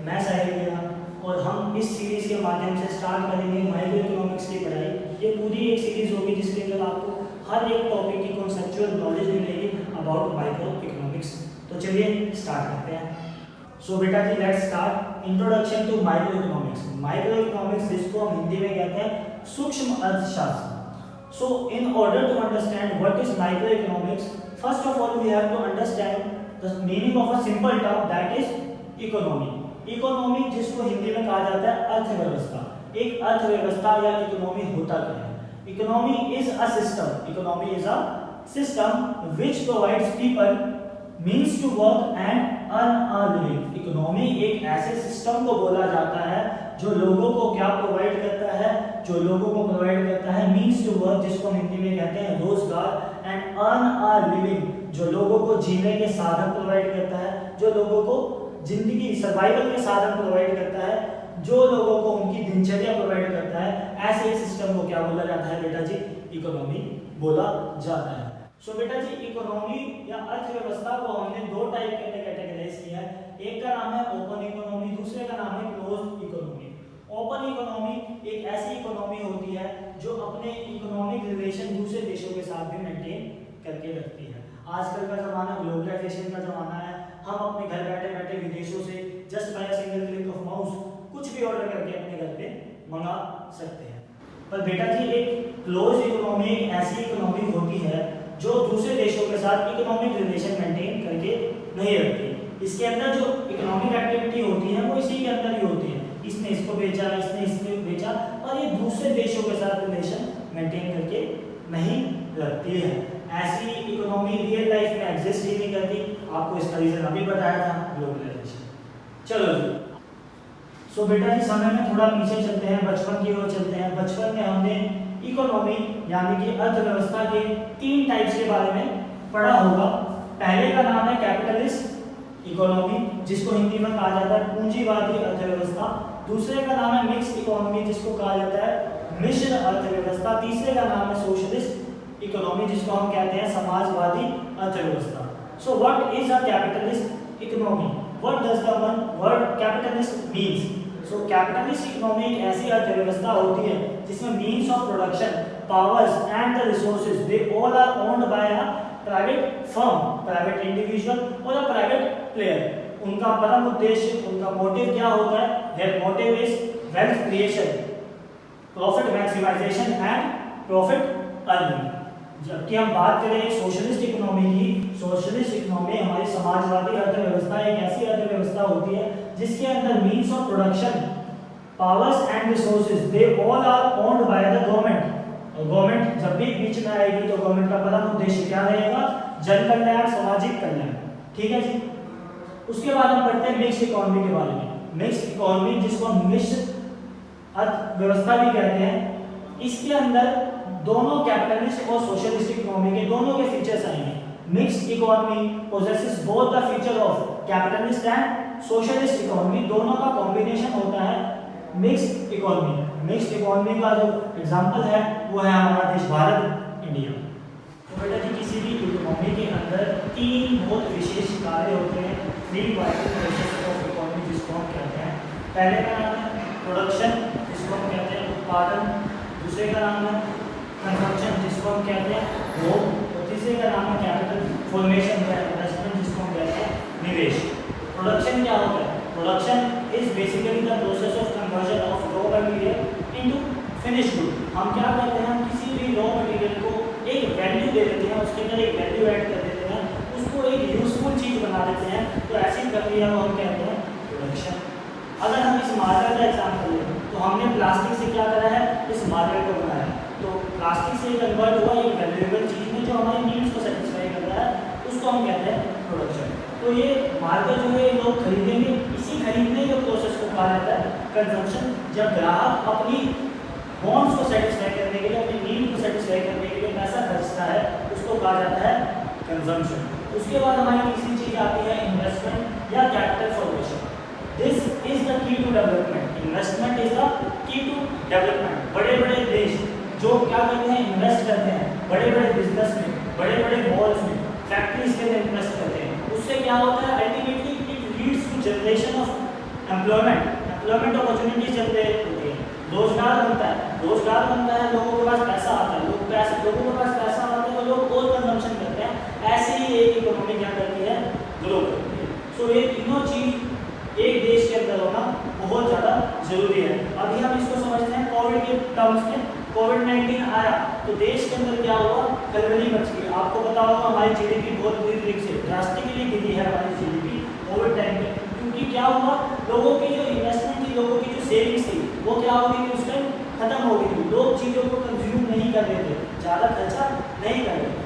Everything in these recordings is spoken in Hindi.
मैं साहिल मीरा और हम इस सीरीज़ के माध्यम से स्टार्ट करेंगे माइक्रो इकोनॉमिक्स की पढ़ाई। ये पूरी एक सीरीज़ होगी जिसके अंदर आपको हर एक टॉपिक की कॉन्सेप्चुअल नॉलेज मिलेगी अबाउट माइक्रो इकोनॉमिक्स। तो चलिए स्टार्ट करते हैं। सो बेटा जी let's start introduction to microeconomics. Microeconomics जिसको हम हिंदी में कहते हैं सूक्ष्म अर्थशास्त्र। So in order to understand what is microeconomics, first of all we have to understand the meaning of a simple term that is economy. Economy जिसको हिंदी में कहा जाता है अर्थव्यवस्था। एक अर्थव्यवस्था या इकोनॉमी होता क्या है? Economy is a system. Economy is a system which provides people means to work and earn a living. Economy एक ऐसे सिस्टम को बोला जाता है जो लोगों को क्या प्रोवाइड करता है, जो लोगों को प्रोवाइड करता है मीन्स टू वर्क, जिसको हिंदी में कहते हैं रोजगार, एंड अर्न अ लिविंग, जो लोगों को जीने के साधन प्रोवाइड करता है, जो लोगों को जिंदगी सर्वाइवल के साधन प्रोवाइड करता है, जो लोगों को उनकी दिनचर्या प्रोवाइड करता है। ऐसे एक सिस्टम को क्या बोला जाता है बेटा जी? इकोनॉमी बोला जाता है। सो बेटा जी इकोनॉमी या अर्थव्यवस्था को हमने दो टाइप के कैटेगराइज किया है। एक का नाम है ओपन इकोनॉमी, दूसरे का नाम है क्लोज्ड इकोनॉमी। ओपन इकोनॉमी एक ऐसी इकोनॉमी होती है जो अपने इकोनॉमिक रिलेशन दूसरे देशों के साथ भी मेंटेन करके रखती है। आजकल का जमाना ग्लोबलाइजेशन का जमाना है। हम अपने घर बैठे बैठे विदेशों से just by a single click of mouse कुछ भी ऑर्डर करके अपने घर पे मंगा सकते हैं। पर बेटा जी एक क्लोज इकोनॉमी एक ऐसी इकोनॉमी होती है जो दूसरे देशों के साथ इकोनॉमिक रिलेशन मेंटेन करके नहीं रखती। इसके अंदर जो इकोनॉमिक एक्टिविटी होती है वो इसी के अंदर ही होती है। इसने इसको बेचा, इसने इसको बेचा, और ये दूसरे देशों के साथ रिलेशन मेंटेन करके नहीं रखती है। ऐसी इकोनॉमी रियल लाइफ में एग्जिस्ट ही नहीं करती। आपको इसका रीजन अभी बताया था, ग्लोबलाइजेशन। चलो जी सो बेटा जी समय में थोड़ा पीछे चलते हैं, बचपन की ओर चलते हैं। बचपन में हमने इकोनॉमी यानी कि अर्थव्यवस्था के 3 टाइप्स के बारे में पढ़ा होगा। पहले का नाम है कैपिटलिस्ट इकोनॉमी जिसको हिंदी में कहा जाता है पूंजीवादी अर्थव्यवस्था। दूसरे का नाम है मिक्स्ड इकोनॉमी जिसको कहा जाता है मिश्र अर्थव्यवस्था। तीसरे का नाम है सोशलिस्ट इकोनॉमी जिसको हम कहते हैं समाजवादी अर्थव्यवस्था। So what is a capitalist economy? What does the word capitalist means? So capitalist economy एक ऐसी अर्थव्यवस्था होती है जिसमें means of production, powers and the resources they all are owned by a private firm, private individual और अ प्राइवेट प्लेयर। उनका परम उद्देश्य, उनका मोटिव क्या होता है? Their motive is wealth creation, profit maximization and profit earning. जबकि हम बात करें सोशलिस्ट इकोनॉमी की, सोशलिस्ट इकोनॉमी हमारी समाजवादी अर्थव्यवस्था एक ऐसी अर्थव्यवस्था होती है जिसके अंदर means of production, powers and resources they all are owned by the government. और गवर्नमेंट जब भी बीच में आएगी तो गवर्नमेंट का परम उद्देश्य क्या रहेगा? जन कल्याण, सामाजिक कल्याण। ठीक है जी। उसके बाद हम पढ़ते हैं मिक्स्ड इकोनॉमी के बारे में। मिक्स्ड इकोनॉमी जिसको मिश्र अर्थव्यवस्था भी कहते हैं, इसके अंदर दोनों कैपिटलिस्ट और सोशलिस्ट इकोनॉमी के दोनों के फीचर्स आएंगे। Mixed economy possesses both the feature of capitalist and socialist economy, दोनों का कॉम्बिनेशन होता है मिक्स्ड इकोनॉमी। मिक्स्ड इकोनॉमी का जो एग्जांपल है वो है हमारा देश भारत, इंडिया। तो बेटा जी किसी भी इकोनॉमी के अंदर 3 बहुत विशेष कार्य होते हैं, 3 वाइटल प्रोसेस ऑफ इकोनॉमी जिसको हम कहते हैं। पहले का नाम है प्रोडक्शन जिसको हम कहते हैं उत्पादन, दूसरे का नाम है कंजम्पशन जिसको हम कहते हैं भोग, और तीसरे का नाम है कैपिटल फॉर्मेशन या इन्वेस्टमेंट जिसको हम कहते हैं निवेश। प्रोडक्शन क्या होता है? Production is basically the process of conversion of raw material into finished good. हम क्या करते हैं? हम किसी भी रॉ मटेरियल को एक वैल्यू दे देते हैं, उसके अंदर एक वैल्यू ऐड कर देते हैं, उसको एक यूजफुल चीज बना देते हैं। तो ऐसी प्रक्रिया को हम कहते हैं प्रोडक्शन। अगर हम इस मार्कर का एग्जांपल लें तो हमने प्लास्टिक से क्या करा है? इस मार्कर को बनाया। तो प्लास्टिक से कन्वर्ट हुआ एक वैल्यूएबल चीज में जो हमारी नीड्स को सेटिस्फाई करता है, उसको हम कहते हैं प्रोडक्शन। तो ये मार्कर जो है लोग खरीदेंगे, इसी खरीदने के प्रोसेस को कहा जाता है कंजम्पशन। जब ग्राहक अपनी वांट्स को सेटिस्फाई करने के लिए, अपनी नीड को सेटिस्फाई करने के लिए पैसा खर्चता है, उसको कहा जाता है कंजम्पशन। उसके बाद हमारी तीसरी चीज आती है इन्वेस्टमेंट या capital formation. This is the key to development. Investment is the key to development. बड़े बड़े देश जो क्या करते हैं? इन्वेस्ट करते हैं बड़े बड़े बिजनेस में, बड़े बड़े मॉल्स में, फैक्ट्रीज के अंदर इन्वेस्ट करते हैं। उससे क्या होता है? Ultimately it leads to generation of employment opportunities generate होती है, रोजगार बनता है, लोगों के पास पैसा आता है, लोगों के पास पैसा आता है तो लोग और कंजम्पशन करते हैं। ऐसे ही एक इकोनॉमी क्या करती है, ग्रो करती है। सो ये तीनों चीज एक देश के अंदर होना बहुत ज़्यादा जरूरी है। अभी हम इसको समझते हैं कोविड के टर्म्स में। कोविड-19 आया तो देश के अंदर क्या हुआ, खलबली मच गई। आपको पता होगा हमारी जीडीपी बहुत बुरी तरीके से ड्रास्टिकली गिरी है हमारी जीडीपी कोविड टाइम में, क्योंकि क्या हुआ, लोगों की जो इन्वेस्टमेंट थी, लोगों की जो सेविंग्स थी, वो क्या हो गई थी, उस टाइम खत्म हो गई थी। लोग चीज़ों को कंज्यूम नहीं कर रहे थे, ज़्यादा खर्चा नहीं कर रहे थे।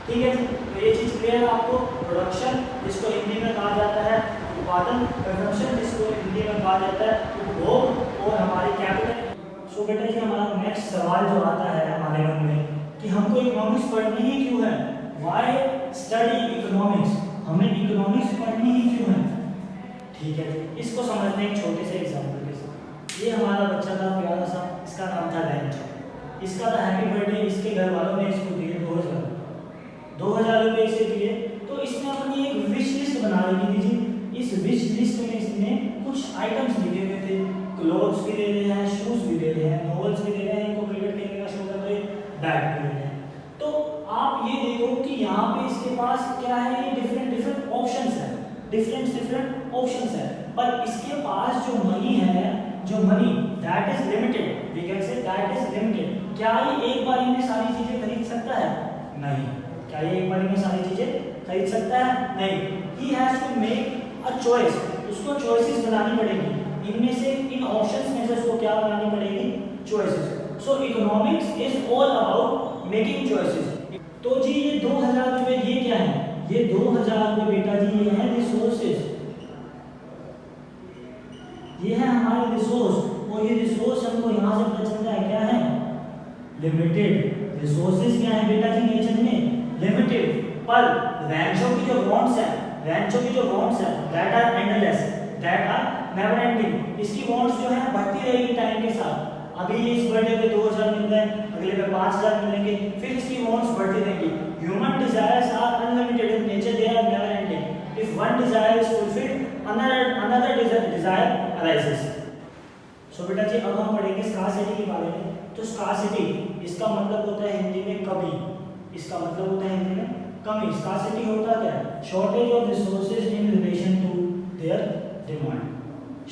ठीक है जी, तो ये चीज़ क्लियर है आपको। प्रोडक्शन जिसको हिंदी में कहा जाता है उत्पादन, कंजम्पशन जिसको हिंदी में कहा जाता है उपभोग, और हमारी कैपिटल। सो बेटा जी हमारा नेक्स्ट सवाल जो आता है हमारे मन में कि हमको इकोनॉमिक्स पढ़नी ही क्यों है, वाई स्टडी इकोनॉमिक्स, हमें इकोनॉमिक्स पढ़नी ही क्यों है। ठीक है, इसको समझने एक छोटे से एग्जाम्पल के साथ। ये हमारा बच्चा था प्यारा सा, इसका नाम था लैंचो। इसका था हैप्पी बर्थडे, इसके घर वालों ने इसको दिए 2000 रुपये इसे दिए। तो इसने अपनी एक विश लिस्ट बना ली थी जी। इस विश लिस्ट में इसने कुछ आइटम्स लिखे हुए थे, क्लोथ्स भी ले रहे हैं, शूज भी ले रहे हैं, नॉवेल्स भी ले रहे हैं, इनको क्रिकेट खेलने का शौक है तो ये बैट भी ले रहे हैं। तो आप ये देखो कि यहाँ पे इसके पास क्या है, ये डिफरेंट ऑप्शंस है, डिफरेंट ऑप्शंस है, पर इसके पास जो मनी है, जो money that is limited, we can say that is limited. क्या ये एक बारी में सारी चीजें खरीद सकता है? नहीं। क्या ये एक बारी में सारी चीजें खरीद सकता है? नहीं। He has to make a choice, उसको चॉइसेस बनानी पड़ेगी। इनमें से, इन ऑप्शंस में से उसको क्या बनानी पड़ेगी? Choices. So economics is all about making choices. तो जी ये 2000 रुपये ये क्या है? ये 2000 रुपये बेटा जी ये है रिसोर्सेज, ये है हमारे रिसोर्स, और ये रिसोर्स हमको यहाँ से पता चलता है क्या है? लिमिटेड। रिसोर्सेज क्या है बेटा जी नेचर में? लिमिटेड। पर रैंचो की जो वॉन्ट्स है, that are endless, that are never ending. इसकी वॉन्ट्स जो है बढ़ती रहेगी टाइम के साथ। अभी इस बर्थडे पे 2000 मिल रहे हैं, अगले पे 5000 मिलेंगे, फिर इसकी वॉन्ट्स बढ़ती रहेंगी। Human desires are unlimited in nature, they are never ending. If one desire is fulfilled, another desire arises. So बेटा जी अब हम पढ़ेंगे स्कार्सिटी के बारे में। तो स्कार्सिटी इसका मतलब होता है हिंदी में कमी, इसका मतलब होता है हिंदी में कमी। स्कार्सिटी होता क्या है? Shortage of resources in relation to their demand.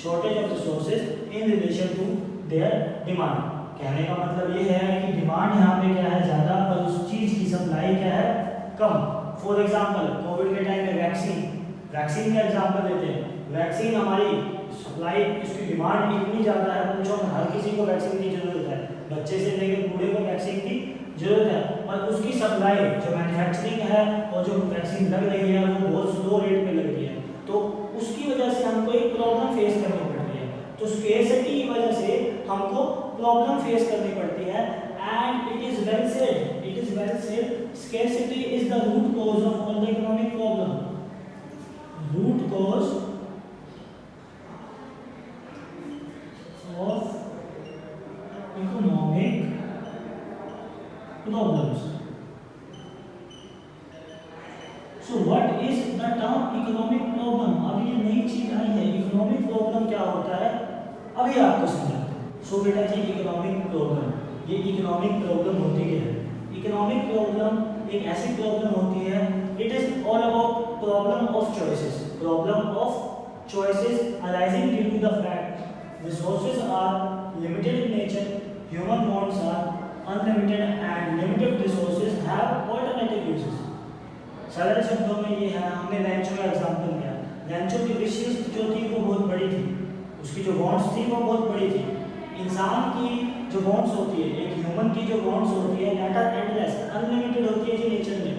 Shortage of resources in relation to their demand. कहने का मतलब ये है कि डिमांड यहाँ पे क्या है ज़्यादा, पर उस चीज़ की सप्लाई क्या है? कम। फॉर एग्जाम्पल कोविड के टाइम में वैक्सीन का एग्जाम्पल लेते हैं। वैक्सीन हमारी सप्लाई, इसकी डिमांड इतनी ज़्यादा है, पूछो हर किसी को वैक्सीन की जरूरत है, बच्चे से लेकर बूढ़े को वैक्सीन की जरूरत है, और उसकी सप्लाई जो मैन्युफैक्चरिंग है और जो वैक्सीन लग रही है वो बहुत स्लो रेट पे लग रही है। तो उसकी वजह से हमको एक प्रॉब्लम फेस करनी पड़ रही है। तो स्केर्सिटी की वजह से हमको प्रॉब्लम फेस करनी पड़ती है। And it is well said, scarcity is the root cause of all the economic problem. root cause of economic problems. So what is the term economic problem? अभी ये नई चीज आई है, इकोनॉमिक प्रॉब्लम क्या होता है अभी आपको समझाते हैं। सो बेटा जी इकोनॉमिक प्रॉब्लम, ये इकोनॉमिक प्रॉब्लम होती क्या है? इकोनॉमिक प्रॉब्लम एक ऐसी प्रॉब्लम होती है, it is all about problem of choices arising due to the fact resources are limited in nature, human wants are unlimited, and limited resources have alternative uses. सरल शब्दों में ये है, हमने लैंचो का एग्जांपल लिया। लैंचो की विश लिस्ट जो थी वो बहुत बड़ी थी, उसकी जो वॉन्ट्स थी वो बहुत बड़ी थी। इंसान की जो वॉन्ट्स होती है, एक ह्यूमन की जो वॉन्ट्स होती है दैट आर एंडलेस, अनलिमिटेड होती है जी नेचर में।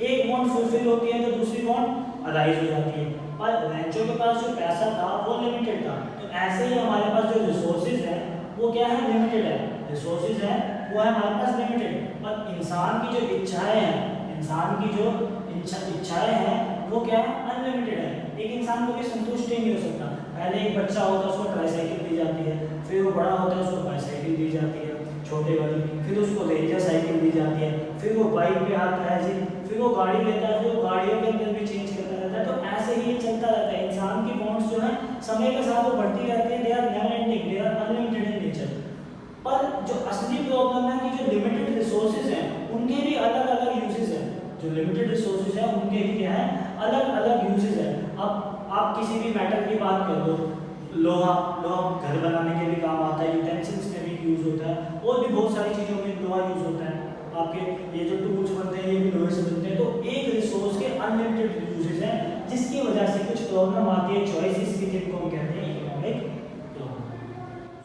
एक वांट फुलफिल होती है तो दूसरी वांट अराइज हो जाती है। पर लैंचो के पास जो पैसा था वो लिमिटेड था। तो ऐसे ही हमारे पास जो रिसोर्सेज है वो क्या है? लिमिटेड है। रिसोर्सेज है वो है हमारे पास लिमिटेड, पर इंसान की जो इच्छाएं हैं, इच्छाएं हैं वो क्या है? अनलिमिटेड है। एक इंसान को भी संतुष्ट ही नहीं हो सकता। पहले एक बच्चा होता है उसको ट्राईसाइकिल दी जाती है, फिर वो बड़ा होता है उसको बाईसाइकिल दी जाती है छोटे वाली, फिर उसको रेंजर साइकिल दी जाती है, फिर वो बाइक पे आता है जी, फिर वो गाड़ी लेता है, फिर गाड़ियों के अंदर भी चेंज करता रहता है। तो ऐसे ही चलता रहता है। इंसान की वॉन्ट्स जो है समय के साथ वो लिमिटेड रिसोर्सेज है उनके भी क्या है अलग अलग यूजेज है। अब आप किसी भी मेटल की बात कर लो, लोहा घर बनाने के भी काम आता है, यूटेंसिल्स में भी यूज होता है, और भी बहुत सारी चीज़ों में लोहा यूज होता है। आपके ये जो टूल्स बनते हैं ये भी लोहे से बनते हैं। तो एक रिसोर्स के अनलिमिटेड यूजेज हैं, जिसकी वजह से कुछ प्रॉब्लम आती है चॉइसेस की, जिनको हम कहते हैं इकोनॉमिक प्रॉब्लम।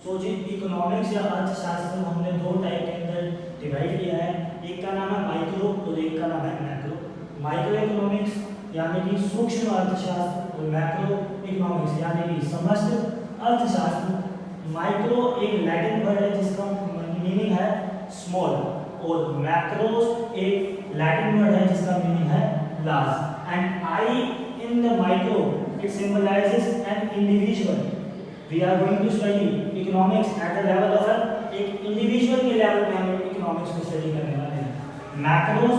सो जी इकोनॉमिक्स या अर्थशास्त्र को हमने दो टाइप के अंदर डिवाइड किया है, एक का नाम है माइक्रो और एक का नाम है मैक्रो। माइक्रो इकोनॉमिक्स यानी कि सूक्ष्म अर्थशास्त्र और मैक्रो इकोनॉमिक्स यानी कि समस्त अर्थशास्त्र। माइक्रो एक लैटिन वर्ड है जिसका मीनिंग है स्मॉल, और मैक्रोस एक लैटिन वर्ड है जिसका मीनिंग है large. And I in the micro it symbolizes an individual. We are going to study economics at the level of एक इंडिविजुअल के लेवल पे हम इकोनॉमिक्स को स्टडी करने वाले हैं। मैक्रोस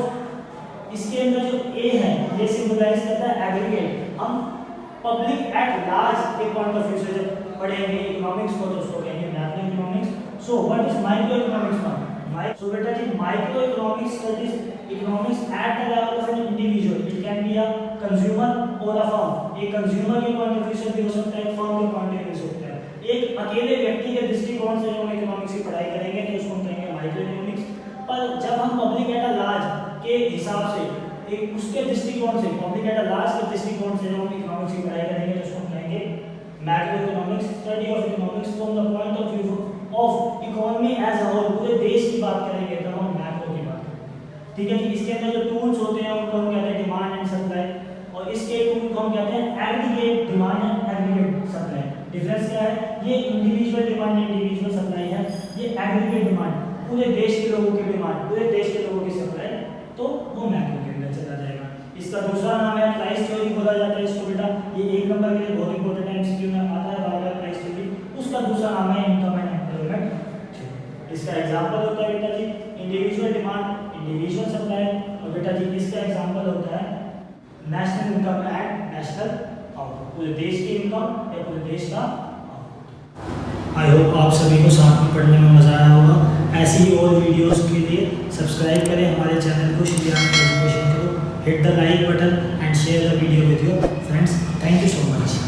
इसके अंदर जो ए है ये सिंबलाइज करता है एग्रीगेट। हम पब्लिक एट लार्ज के पॉइंट ऑफ व्यू से जब पढ़ेंगे इकोनॉमिक्स को तो उसको कहेंगे macro economics. So what is micro economics now? So बेटा जी micro economics studies economics at the level of an individual. It can be a consumer और अ फर्म। एक कंज्यूमर के पॉइंट ऑफ व्यू से भी हो सकता है, एक फर्म के पॉइंट ऑफ व्यू से हो सकता है। एक अकेले व्यक्ति के दृष्टिकोण से हम इकोनॉमिक्स की पढ़ाई करेंगे तो उसको कहेंगे माइक्रो इकोनॉमिक्स। पर जब हम पब्लिक एट अ लार्ज के हिसाब से एक उसके दृष्टिकोण से, पब्लिक एट अ लार्ज के दृष्टिकोण से हम इकोनॉमिक्स की पढ़ाई करेंगे तो उसको कहेंगे macro economics. Study of economics from the point of view of economy as a whole, पूरे देश की बात करेंगे तो हम मैक्रो की बात करेंगे। ठीक है जी। इसके अंदर जो टूल्स होते हैं उनको हम कहते हैं डिमांड एंड सप्लाई, और इसके टूल को हम कहते हैं aggregate demand and aggregate supply. Difference क्या है? ये इंडिविजुअल डिमांड इंडिविजुअल सप्लाई है, ये एग्रीगेट डिमांड पूरे देश के लोगों की डिमांड, पूरे देश के लोगों की सप्लाई, तो वो मैक्रो के अंदर चला जाएगा। इसका दूसरा नाम है प्राइस थ्योरी बोला जाता है इसको बेटा। ये एक नंबर के लिए बहुत इंपॉर्टेंट है, एमसीक्यू में आता है बार बार प्राइस थ्योरी। उसका दूसरा नाम है इनकम एंड एम्प्लॉयमेंट। इसका एग्जांपल होता है बेटा जी इंडिविजुअल डिमांड इंडिविजुअल सप्लाई, और बेटा जी इसका एग्जांपल होता है national income and national output, पूरे देश की इनकम या पूरे देश का आउटपुट। आई होप आप सभी को साथ में पढ़ने में मजा आया होगा। ऐसी ही और वीडियोस के लिए सब्सक्राइब करें हमारे चैनल को, श्रीराम एजुकेशन को, hit the like button and share the video with your friends. Thank you so much.